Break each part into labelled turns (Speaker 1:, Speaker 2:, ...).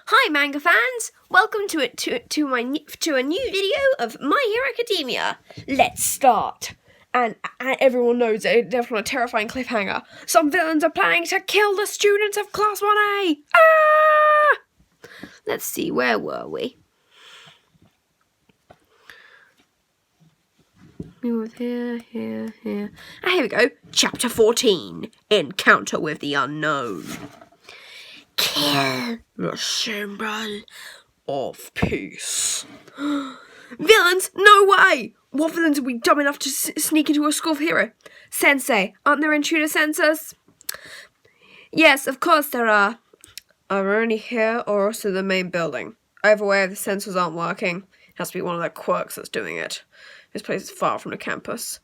Speaker 1: Hi manga fans! Welcome to a new video of My Hero Academia. Let's start. And everyone knows it, they're on a terrifying cliffhanger. Some villains are planning to kill the students of Class 1A! Ah! Let's see, where were we? We were here. Ah, here we go. Chapter 14. Encounter with the Unknown. Kill the symbol of peace. Villains? No way! What villains would be dumb enough to sneak into a school of hero? Sensei, aren't there intruder sensors? Yes, of course there are. Are they only here or also the main building? Either way, the sensors aren't working. It has to be one of their quirks that's doing it. This place is far from the campus.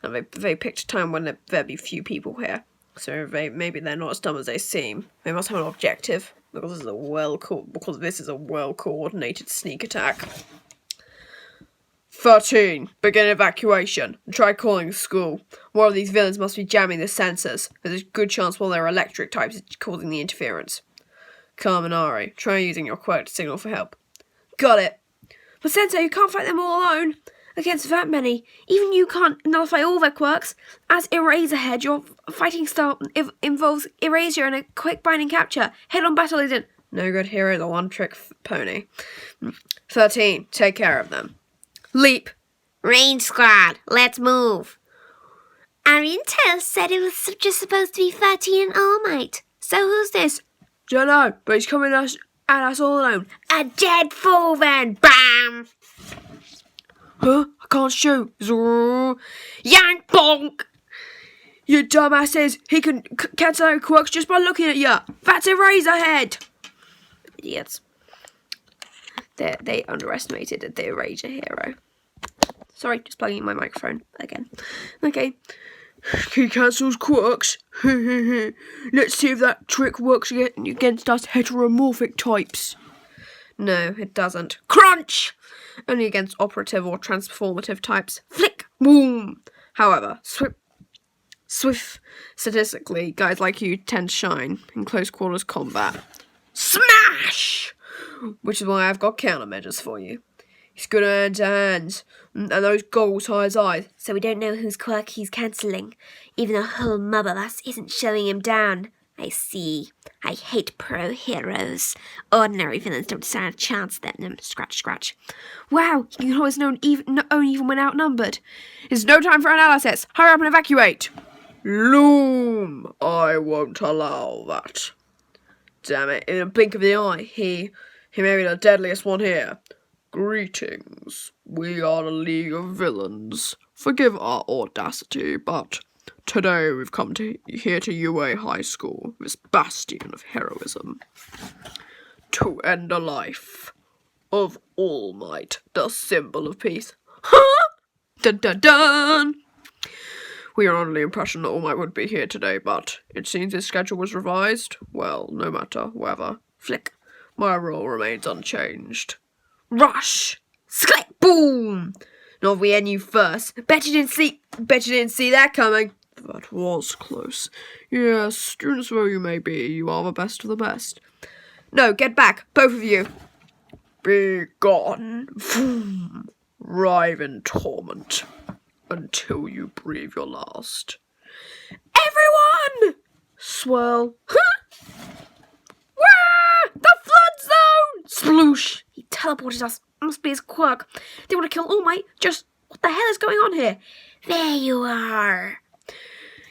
Speaker 1: And they picked a time when there'd be few people here. So maybe they're not as dumb as they seem. They must have an objective because this is a well-coordinated sneak attack. 13. Begin evacuation. Try calling the school. One of these villains must be jamming the sensors. There's a good chance one of their electric types is causing the interference. Kaminari, try using your quirk to signal for help. Got it. But Sensei, you can't fight them all alone. Against that many, even you can't nullify all their quirks. As Eraserhead, your fighting style involves erasure and a quick binding capture. Head-on battle isn't. No good hero is a one-trick pony. 13. Take care of them. Leap.
Speaker 2: Range squad, let's move. Our intel said it was just supposed to be 13 and All Might. So who's this?
Speaker 1: Dunno, but he's coming at us all alone.
Speaker 2: A dead fool then. Bam!
Speaker 1: Huh? I can't shoot.
Speaker 2: Yank bonk!
Speaker 1: You dumbasses! He can cancel out quirks just by looking at you. That's Eraserhead. Idiots. They underestimated the Eraser hero. Sorry, just plugging in my microphone again. Okay. He cancels quirks. Let's see if that trick works against us heteromorphic types. No, it doesn't. Crunch! Only against operative or transformative types. Flick! Boom! However, swift, statistically, guys like you tend to shine in close quarters combat. Smash! Which is why I've got countermeasures for you. He's good at hand-to-hands, and those goggles high as eyes.
Speaker 2: So we don't know whose quirk he's cancelling, even the whole mob of us isn't showing him down. I see. I hate pro heroes. Ordinary villains don't stand a chance then. Scratch, scratch.
Speaker 1: Wow, you can always know even when outnumbered. It's no time for analysis. Hurry up and evacuate. Loom! I won't allow that. Damn it, in a blink of the eye, he may be the deadliest one here. Greetings. We are the League of Villains. Forgive our audacity, but today we've come here to UA High School, this bastion of heroism, to end a life of All Might, the symbol of peace. Huh? Dun dun dun! We are under the impression that All Might would be here today, but it seems his schedule was revised. Well, no matter, whether. Flick. My role remains unchanged. Rush! Sklick! Boom! Not if we end you first. Bet you didn't see that coming. That was close. Yes, students though you may be, you are the best of the best. No, get back, both of you. Be gone. Vroom. Writhe in torment until you breathe your last. Everyone! Swirl. Wah! The flood zone! Sploosh! He teleported us. Must be his quirk. They want to kill All Might. Just what the hell is going on here?
Speaker 2: There you are.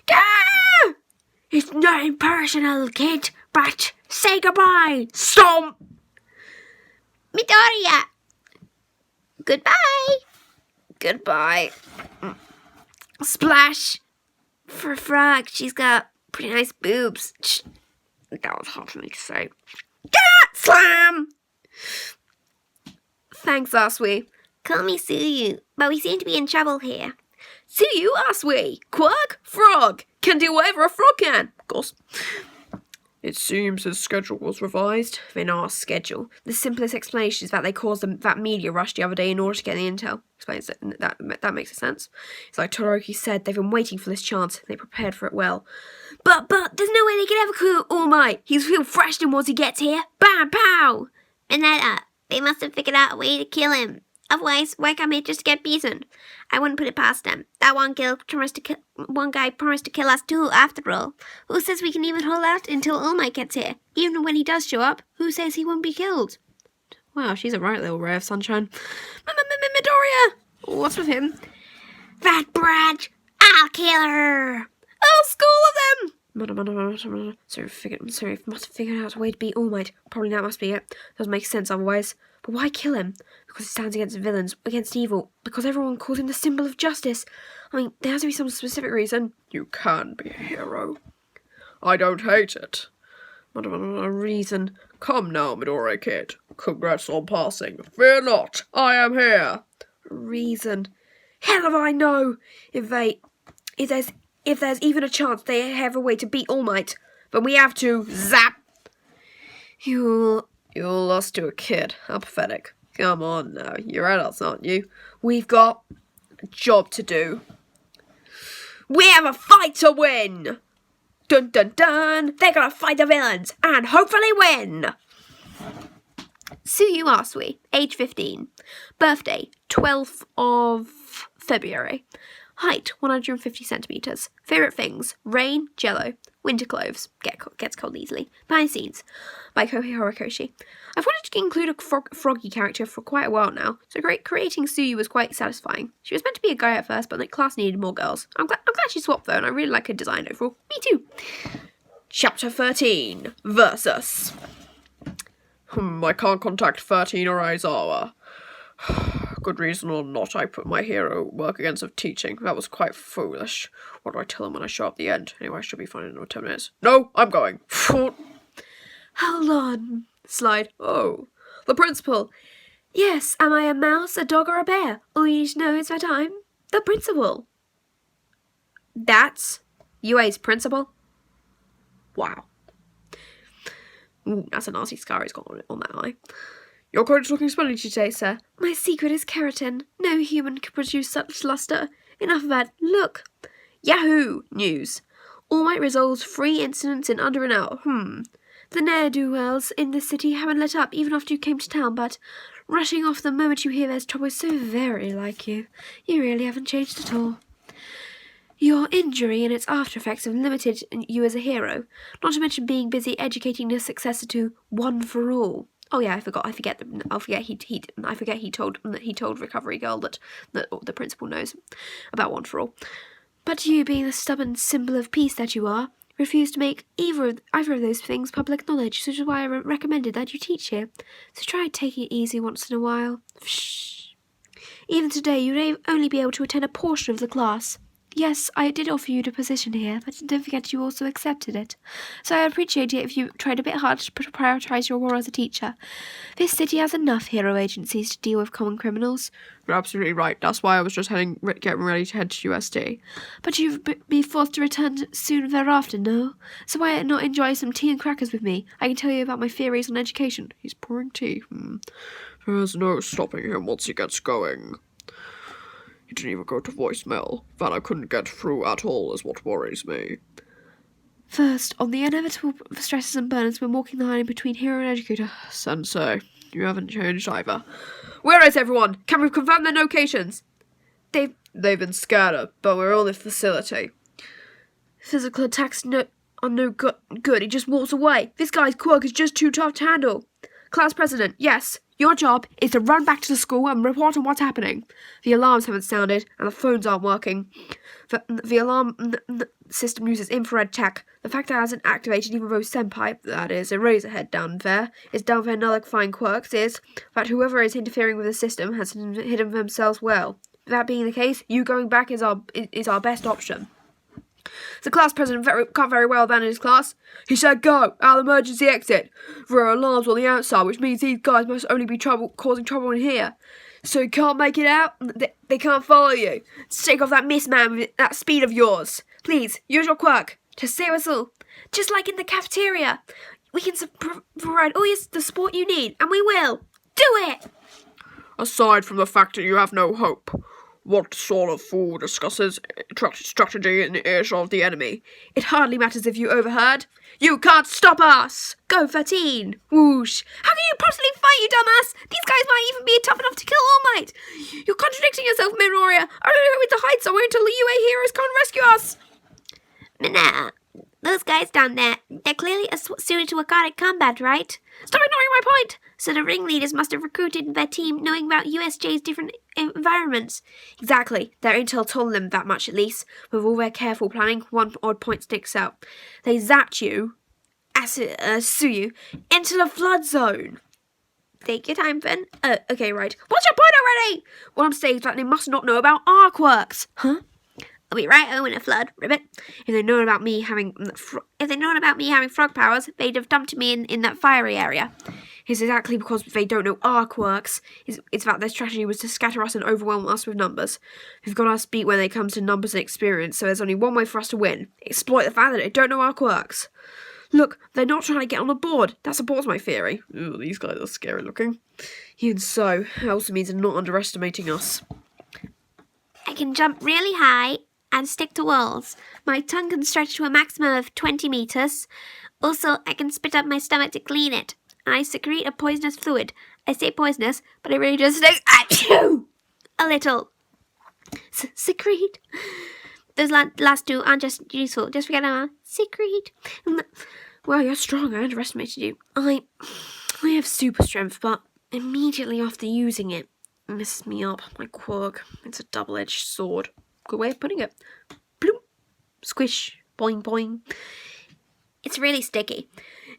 Speaker 1: Gah!
Speaker 2: It's nothing personal, kid, but say goodbye.
Speaker 1: Stomp!
Speaker 2: Midoriya. Goodbye.
Speaker 1: Goodbye.
Speaker 2: Splash. For a frog, she's got pretty nice boobs.
Speaker 1: That was hard for me to say. Gah! Slam! Thanks, Asui.
Speaker 2: Call me Suyu, but we seem to be in trouble here.
Speaker 1: Suyu, Asui. Quirk, frog. Can do whatever a frog can. Of course. It seems his schedule was revised. They know our schedule. The simplest explanation is that they caused that media rush the other day in order to get the intel. Explains it. That makes sense. It's like Todoroki said, they've been waiting for this chance. They prepared for it well.
Speaker 2: But there's no way they could ever kill All Might. He's feel fresh once he gets here. Bam, pow! Mineta, they must have figured out a way to kill him. Otherwise, why come here just to get beaten? I wouldn't put it past them. That one guy promised to kill us too, after all. Who says we can even hold out until All Might gets here? Even when he does show up, who says he won't be killed?
Speaker 1: Wow, she's a right little ray of sunshine. Midoriya! What's with him?
Speaker 2: That brat! I'll kill her!
Speaker 1: I'll school of them! Sorry, must have figured out a way to beat All Might. Probably that must be it. Doesn't make sense otherwise. But why kill him? Because he stands against villains, against evil. Because everyone calls him the symbol of justice. I mean, there has to be some specific reason. You can be a hero. I don't hate it. A reason. Come now, Midoriya kid. Congrats on passing. Fear not, I am here. Reason. Hell if I know. If there's even a chance they have a way to beat All Might. But we have to. Zap! You lost to a kid. How pathetic. Come on now. You're adults, aren't you? We've got a job to do. We have a fight to win! Dun dun dun! They're gonna fight the villains and hopefully win!
Speaker 2: Suyu Asui, age 15. Birthday, 12th of February. Height, 150 centimetres. Favourite things, rain, jello. Winter clothes, gets cold easily. Behind scenes, by Kohei Horikoshi. I've wanted to include a froggy character for quite a while now, so creating Suyu was quite satisfying. She was meant to be a guy at first, but the class needed more girls. I'm glad she swapped though, and I really like her design overall. Me too! Chapter 13, Versus. I can't contact 13 or Aizawa. Good reason or not, I put my hero work against of teaching. That was quite foolish. What do I tell him when I show up at the end? Anyway, I should be fine in another 10 minutes. No, I'm going. Hold on.
Speaker 1: Slide. Oh, the principal.
Speaker 2: Yes, am I a mouse, a dog, or a bear? All you need to know is that I'm the principal.
Speaker 1: That's UA's principal? Wow. Ooh, that's a nasty scar he's got on that eye. Your coat's looking splendid today, sir.
Speaker 2: My secret is keratin. No human can produce such luster. Enough of that. Look.
Speaker 1: Yahoo! News.
Speaker 2: All Might resolves 3 incidents in under an hour. The ne'er-do-wells in this city haven't let up even after you came to town, but rushing off the moment you hear there's trouble is so very like you. You really haven't changed at all. Your injury and its after effects have limited you as a hero, not to mention being busy educating the successor to One for All. Oh yeah, I forget he told Recovery Girl that the principal knows about One for All. But you, being the stubborn symbol of peace that you are, refuse to make either of those things public knowledge, which is why I recommended that you teach here. So try taking it easy once in a while. Shh. Even today, you'd only be able to attend a portion of the class. Yes, I did offer you the position here, but don't forget you also accepted it. So I appreciate it if you tried a bit harder to prioritise your role as a teacher. This city has enough hero agencies to deal with common criminals.
Speaker 1: You're absolutely right. That's why I was just getting ready to head to USD.
Speaker 2: But you'd be forced to return soon thereafter, no? So why not enjoy some tea and crackers with me? I can tell you about my theories on education.
Speaker 1: He's pouring tea. There's no stopping him once he gets going. He didn't even go to voicemail. That I couldn't get through at all is what worries me.
Speaker 2: First, on the inevitable stresses and burdens when walking the line between hero and educator.
Speaker 1: Sensei, you haven't changed either. Where is everyone? Can we confirm their locations? They've been scattered, but we're on the facility.
Speaker 2: Physical attacks are no good. He just walks away. This guy's Quirk is just too tough to handle.
Speaker 1: Class president, yes. Your job is to run back to the school and report on what's happening. The alarms haven't sounded and the phones aren't working. The alarm system uses infrared tech. The fact that it hasn't activated even though Senpai, that is, Eraserhead down there, is down there nullifying quirks is that whoever is interfering with the system has hidden themselves well. That being the case, you going back is our best option. The class president can't very well abandon his class. He said go, out of the emergency exit. There are alarms on the outside, which means these guys must only be causing trouble in here. So you can't make it out? They can't follow you. Shake off that man with that speed of yours. Please, use your quirk to save us all. Just like in the cafeteria. We can provide all the support you need, and we will. Do it! Aside from the fact that you have no hope, What sort of fool discusses strategy in the ears of the enemy? It hardly matters if you overheard. You can't stop us! Go 13! Whoosh! How can you possibly fight, you dumbass? These guys might even be tough enough to kill All Might! You're contradicting yourself, Midoriya! I don't know where to hide somewhere until the UA heroes come and rescue us!
Speaker 2: Mineta, those guys down there, they're clearly suited to aquatic combat, right?
Speaker 1: Stop ignoring my point!
Speaker 2: So the ringleaders must have recruited their team knowing about USJ's different environments.
Speaker 1: Exactly. Their intel told them that much at least. With all their careful planning, one odd point sticks out. They zapped you, Asui, into the flood zone.
Speaker 2: Take your time, Ben.
Speaker 1: Okay, right. What's your point already? What I'm saying is that they must not know about our quirks. Huh?
Speaker 2: I'll be right home in a flood, ribbit.
Speaker 1: If they'd known about me having frog powers, they'd have dumped me in that fiery area. It's exactly because they don't know our quirks. It's that their strategy was to scatter us and overwhelm us with numbers. They've got us beat when it comes to numbers and experience, so there's only one way for us to win. Exploit the fact that they don't know our quirks. Look, they're not trying to get on the board. That supports my theory. Ooh, these guys are scary looking. Even so, it also means they're not underestimating us.
Speaker 2: I can jump really high and stick to walls. My tongue can stretch to a maximum of 20 meters. Also, I can spit up my stomach to clean it. And I secrete a poisonous fluid. I say poisonous, but I really just say a little. Secrete. Those last two aren't just useful. Just forget them. Secrete.
Speaker 1: Well, you're strong. I underestimated you. I have super strength, but immediately after using it messes me up. My quirk. It's a double-edged sword. Good way of putting it. Bloom. Squish. Boing, boing.
Speaker 2: It's really sticky.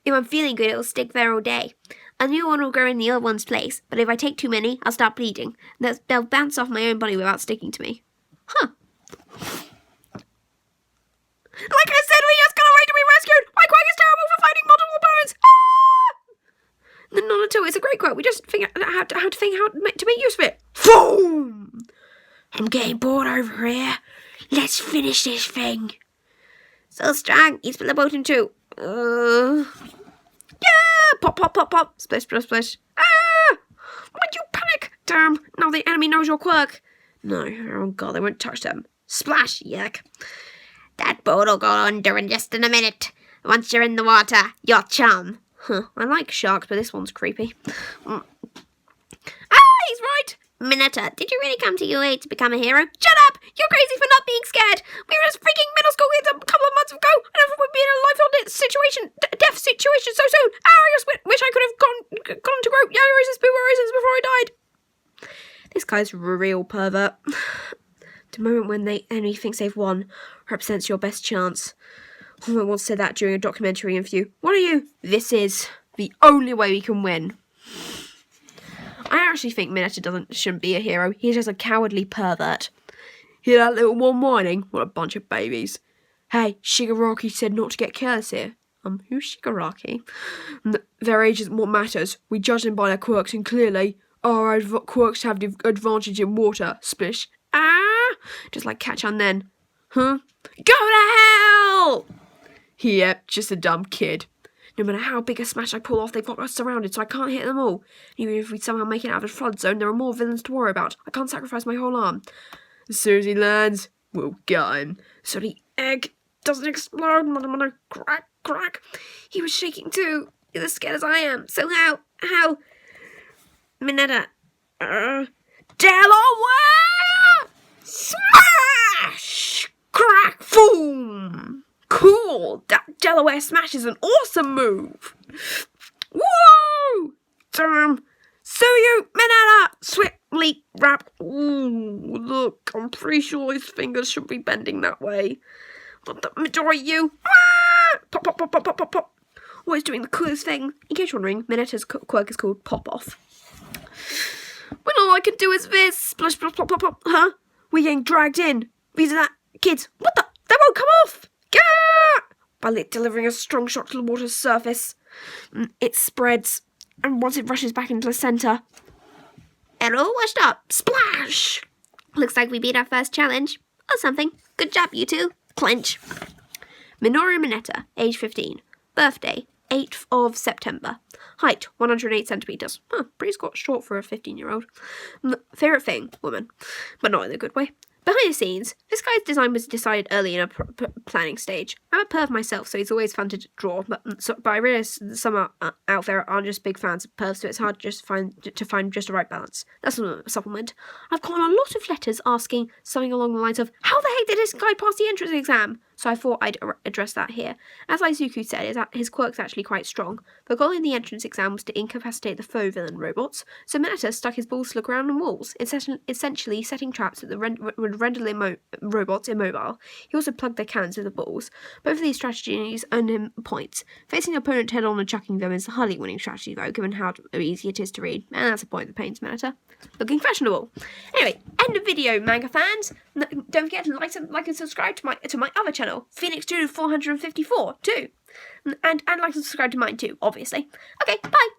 Speaker 2: If I'm feeling good, it'll stick there all day. A new one will grow in the old one's place, but if I take too many, I'll start bleeding. They'll bounce off my own body without sticking to me.
Speaker 1: Huh. Like I said, we just got away to be rescued! My quirk is terrible for fighting multiple opponents! Ah! Not at all, it's a great quirk. We just figure out how to make use of it. Boom! I'm getting bored over here. Let's finish this thing.
Speaker 2: So strong, he's split the boat in two.
Speaker 1: Yeah! Pop, pop, pop, pop. Splish, splish, splish. Ah! Why'd you panic? Damn, now the enemy knows your quirk. No, oh god, they won't touch them. Splash, yuck.
Speaker 2: That boat'll go under in just in a minute. Once you're in the water, you're chum.
Speaker 1: Huh, I like sharks, but this one's creepy.
Speaker 2: Ah, he's right. Mineta, did you really come to UA to become a hero?
Speaker 1: Shut up! You're crazy for not being scared. We were just freaking middle school kids a couple of months ago. I never would be in a death situation so soon. I just wish I could have gone to grow roses before I died. This guy's a real pervert. The moment when the enemy thinks they've won represents your best chance. I once said that during a documentary interview. What are you? This is the only way we can win. I actually think Mineta shouldn't be a hero. He's just a cowardly pervert. Hear that little one whining? What a bunch of babies. Hey, Shigaraki said not to get careless here. Who's Shigaraki? Their age isn't what matters. We judge them by their quirks, and clearly our quirks have the advantage in water. Splish. Ah! Just like Catchan then. Huh? Go to hell! Yep, just a dumb kid. No matter how big a smash I pull off, they've got us surrounded, so I can't hit them all. Even if we somehow make it out of the flood zone, there are more villains to worry about. I can't sacrifice my whole arm. As soon as he lands, we'll get him. So the egg doesn't explode. Crack, crack. He was shaking too. You're as scared as I am. So how? Mineta. Delaware! Smash! Crack! Boom! Cool! That Delaware smash is an awesome move! Whoa! Damn! Suyu! Mineta! Swiftly wrap! Ooh, look, I'm pretty sure his fingers should be bending that way. What the Midoriya, you? Ah! Pop, pop, pop, pop, pop, pop, pop. Always doing the coolest thing. In case you're wondering, Mineta's quirk is called Pop Off. When all I can do is this. Splash, splash, pop, pop, pop. Huh? We're getting dragged in. These are that. Kids, what the? They won't come off! Gah! By delivering a strong shock to the water's surface. It spreads, and once it rushes back into the centre,
Speaker 2: It all washed up.
Speaker 1: splash!
Speaker 2: Looks like we beat our first challenge. Or something. Good job, you two.
Speaker 1: Clench. Midoriya Mineta, age 15. Birthday, 8th of September. Height, 108 centimetres. Huh, pretty short for a 15-year-old. Favourite thing, woman. But not in a good way. Behind the scenes, this guy's design was decided early in a planning stage. I'm a perv myself, so it's always fun to draw, but I realise some out there aren't just big fans of pervs, so it's hard to find just the right balance. That's a supplement. I've gotten a lot of letters asking something along the lines of, how the heck did this guy pass the entrance exam? So I thought I'd address that here. As Izuku said, his quirk's actually quite strong. The goal in the entrance exam was to incapacitate the foe villain robots, so Mineta stuck his balls to the ground and walls, essentially setting traps that would render the robots immobile. He also plugged their cannons with the balls. Both of these strategies earned him points. Facing an opponent head-on and chucking them is a hardly winning strategy, though, given how easy it is to read, and that's a point that pains Mineta. Looking fashionable. Anyway, end of video, manga fans. Don't forget to like and subscribe to my other channel, Phoenix 454 too. And like and subscribe to mine too, obviously. Okay, bye!